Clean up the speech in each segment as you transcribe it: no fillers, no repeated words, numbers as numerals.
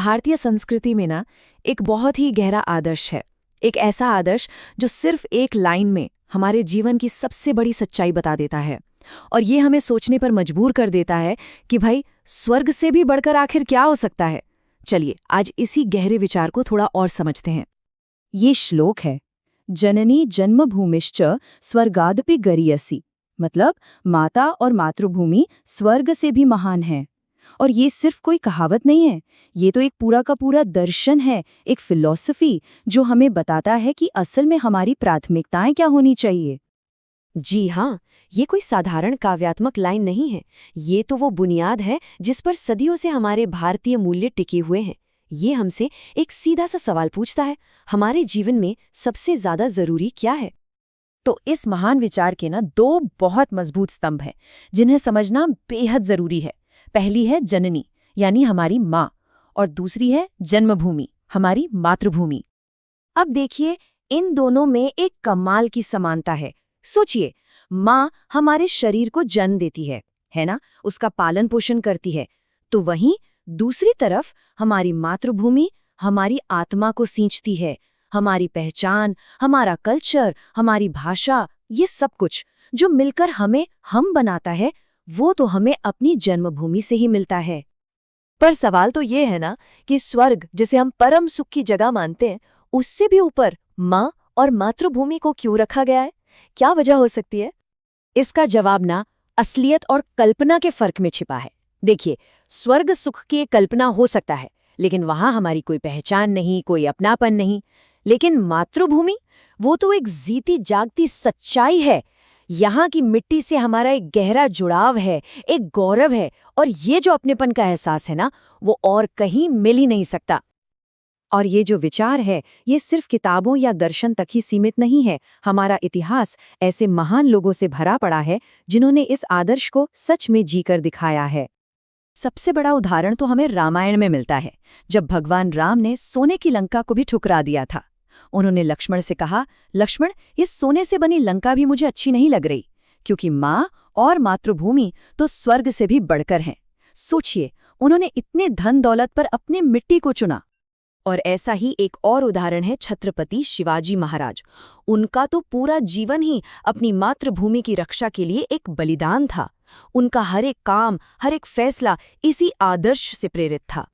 भारतीय संस्कृति में ना एक बहुत ही गहरा आदर्श है। एक ऐसा आदर्श जो सिर्फ एक लाइन में हमारे जीवन की सबसे बड़ी सच्चाई बता देता है और ये हमें सोचने पर मजबूर कर देता है कि भाई स्वर्ग से भी बढ़कर आखिर क्या हो सकता है। चलिए आज इसी गहरे विचार को थोड़ा और समझते हैं। ये श्लोक है, जननी जन्मभूमिश्च स्वर्गादपि गरीयसी, मतलब माता और मातृभूमि स्वर्ग से भी महान है। और ये सिर्फ कोई कहावत नहीं है, ये तो एक पूरा का पूरा दर्शन है, एक फिलॉसफी जो हमें बताता है कि असल में हमारी प्राथमिकताएं क्या होनी चाहिए। जी हाँ, ये कोई साधारण काव्यात्मक लाइन नहीं है, ये तो वो बुनियाद है जिस पर सदियों से हमारे भारतीय मूल्य टिके हुए हैं। ये हमसे एक सीधा सा सवाल पूछता है, हमारे जीवन में सबसे ज्यादा जरूरी क्या है। तो इस महान विचार के दो बहुत मजबूत स्तंभ हैं जिन्हें समझना बेहद जरूरी है। पहली है जननी यानी हमारी माँ, और दूसरी है जन्मभूमि, हमारी मातृभूमि। अब देखिए, इन दोनों में एक कमाल की समानता है। सोचिए, माँ हमारे शरीर को जन्म देती है ना, उसका पालन पोषण करती है, तो वहीं दूसरी तरफ हमारी मातृभूमि हमारी आत्मा को सींचती है। हमारी पहचान, हमारा कल्चर, हमारी भाषा, ये सब कुछ जो मिलकर हमें हम बनाता है, वो तो हमें अपनी जन्मभूमि से ही मिलता है। पर सवाल तो ये है ना कि स्वर्ग जिसे हम परम सुख की जगह मानते हैं, उससे भी ऊपर माँ और मातृभूमि को क्यों रखा गया है? क्या वजह हो सकती है? इसका जवाब असलियत और कल्पना के फर्क में छिपा है। देखिए, स्वर्ग सुख की एक कल्पना हो सकता है, लेकिन वहां हमारी कोई पहचान नहीं, कोई अपनापन नहीं। लेकिन मातृभूमि, वो तो एक जीती जागती सच्चाई है। यहाँ की मिट्टी से हमारा एक गहरा जुड़ाव है, एक गौरव है, और ये जो अपनेपन का एहसास है ना, वो और कहीं मिल ही नहीं सकता। और ये जो विचार है, ये सिर्फ किताबों या दर्शन तक ही सीमित नहीं है। हमारा इतिहास ऐसे महान लोगों से भरा पड़ा है जिन्होंने इस आदर्श को सच में जीकर दिखाया है। सबसे बड़ा उदाहरण तो हमें रामायण में मिलता है, जब भगवान राम ने सोने की लंका को भी ठुकरा दिया था। उन्होंने लक्ष्मण से कहा, लक्ष्मण, इस सोने से बनी लंका भी मुझे अच्छी नहीं लग रही, क्योंकि माँ और मातृभूमि तो स्वर्ग से भी बढ़कर हैं। सोचिए, उन्होंने इतने धन दौलत पर अपने मिट्टी को चुना। और ऐसा ही एक और उदाहरण है छत्रपति शिवाजी महाराज। उनका तो पूरा जीवन ही अपनी मातृभूमि की रक्षा के लिए एक बलिदान था। उनका हर एक काम, हर एक फैसला इसी आदर्श से प्रेरित था।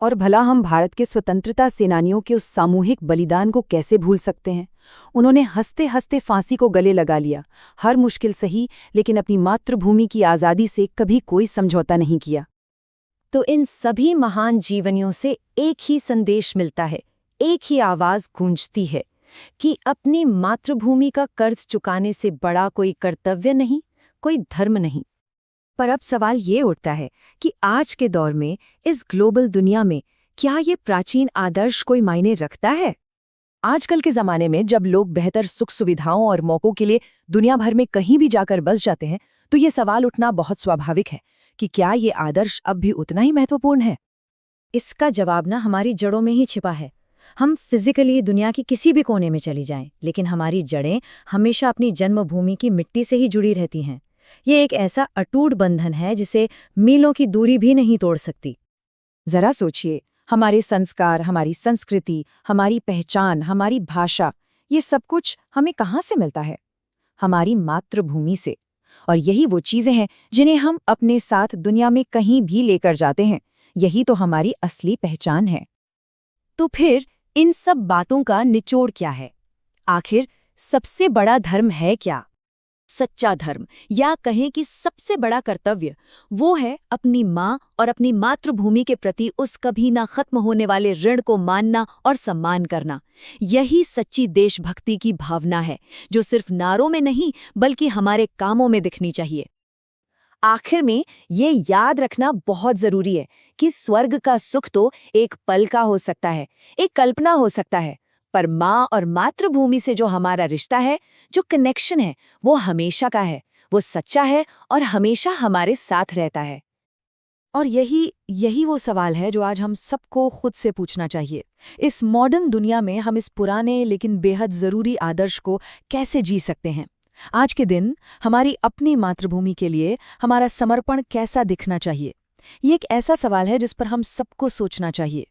और भला हम भारत के स्वतंत्रता सेनानियों के उस सामूहिक बलिदान को कैसे भूल सकते हैं? उन्होंने हंसते हंसते फांसी को गले लगा लिया, हर मुश्किल सही, लेकिन अपनी मातृभूमि की आज़ादी से कभी कोई समझौता नहीं किया। तो इन सभी महान जीवनियों से एक ही संदेश मिलता है, एक ही आवाज गूंजती है कि अपनी मातृभूमि का कर्ज चुकाने से बड़ा कोई कर्तव्य नहीं, कोई धर्म नहीं। पर अब सवाल ये उठता है कि आज के दौर में, इस ग्लोबल दुनिया में, क्या ये प्राचीन आदर्श कोई मायने रखता है? आजकल के जमाने में जब लोग बेहतर सुख सुविधाओं और मौकों के लिए दुनिया भर में कहीं भी जाकर बस जाते हैं, तो ये सवाल उठना बहुत स्वाभाविक है कि क्या ये आदर्श अब भी उतना ही महत्वपूर्ण है? इसका जवाब हमारी जड़ों में ही छिपा है। हम फिजिकली दुनिया की किसी भी कोने में चली जाएं, लेकिन हमारी जड़ें हमेशा अपनी जन्मभूमि की मिट्टी से ही जुड़ी रहती हैं। ये एक ऐसा अटूट बंधन है जिसे मीलों की दूरी भी नहीं तोड़ सकती। जरा सोचिए, हमारे संस्कार, हमारी संस्कृति, हमारी पहचान, हमारी भाषा, ये सब कुछ हमें कहाँ से मिलता है? हमारी मातृभूमि से। और यही वो चीजें हैं जिन्हें हम अपने साथ दुनिया में कहीं भी लेकर जाते हैं। यही तो हमारी असली पहचान है। तो फिर इन सब बातों का निचोड़ क्या है? आखिर सबसे बड़ा धर्म है क्या? सच्चा धर्म, या कहें कि सबसे बड़ा कर्तव्य, वो है अपनी माँ और अपनी मातृभूमि के प्रति उस कभी ना खत्म होने वाले ऋण को मानना और सम्मान करना। यही सच्ची देशभक्ति की भावना है, जो सिर्फ नारों में नहीं बल्कि हमारे कामों में दिखनी चाहिए। आखिर में ये याद रखना बहुत जरूरी है कि स्वर्ग का सुख तो एक पल का हो सकता है, एक कल्पना हो सकता है, पर माँ और मातृभूमि से जो हमारा रिश्ता है, जो कनेक्शन है, वो हमेशा का है, वो सच्चा है और हमेशा हमारे साथ रहता है। और यही वो सवाल है जो आज हम सबको खुद से पूछना चाहिए। इस मॉडर्न दुनिया में हम इस पुराने लेकिन बेहद जरूरी आदर्श को कैसे जी सकते हैं? आज के दिन हमारी अपनी मातृभूमि के लिए हमारा समर्पण कैसा दिखना चाहिए? ये एक ऐसा सवाल है जिस पर हम सबको सोचना चाहिए।